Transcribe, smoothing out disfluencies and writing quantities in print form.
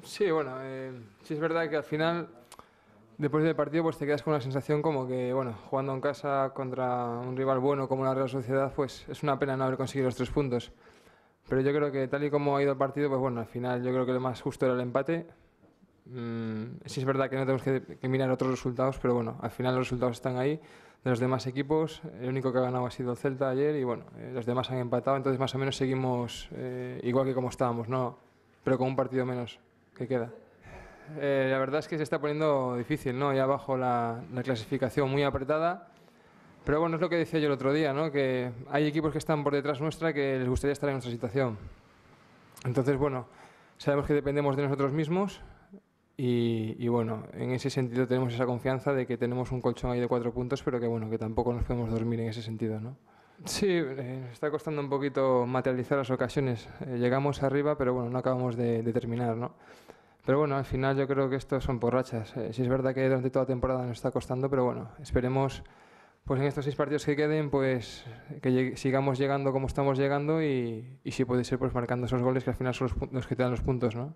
Sí, bueno, sí es verdad que al final, después del partido, pues te quedas con una sensación como que, bueno, jugando en casa contra un rival bueno como la Real Sociedad, pues es una pena no haber conseguido los 3 puntos. Pero yo creo que tal y como ha ido el partido, pues bueno, al final yo creo que lo más justo era el empate. Sí es verdad que no tenemos que mirar otros resultados, pero bueno, al final los resultados están ahí de los demás equipos. El único que ha ganado ha sido el Celta ayer y bueno, los demás han empatado, entonces más o menos seguimos igual que como estábamos, ¿no? Pero con un partido menos que queda. La verdad es que se está poniendo difícil, ¿no? Ya abajo la clasificación muy apretada. Pero bueno, es lo que decía yo el otro día, ¿no? Que hay equipos que están por detrás nuestra que les gustaría estar en nuestra situación. Entonces, bueno, sabemos que dependemos de nosotros mismos y bueno, en ese sentido tenemos esa confianza de que tenemos un colchón ahí de 4 puntos, pero que bueno, que tampoco nos podemos dormir en ese sentido, ¿no? Sí, está costando un poquito materializar las ocasiones. Llegamos arriba, pero bueno, no acabamos de terminar, ¿no? Pero bueno, al final yo creo que esto son por rachas. Sí es verdad que durante toda la temporada nos está costando, pero bueno, esperemos pues en estos 6 partidos que queden, pues que sigamos llegando como estamos llegando y si puede ser, pues marcando esos goles que al final son los que te dan los puntos, ¿no?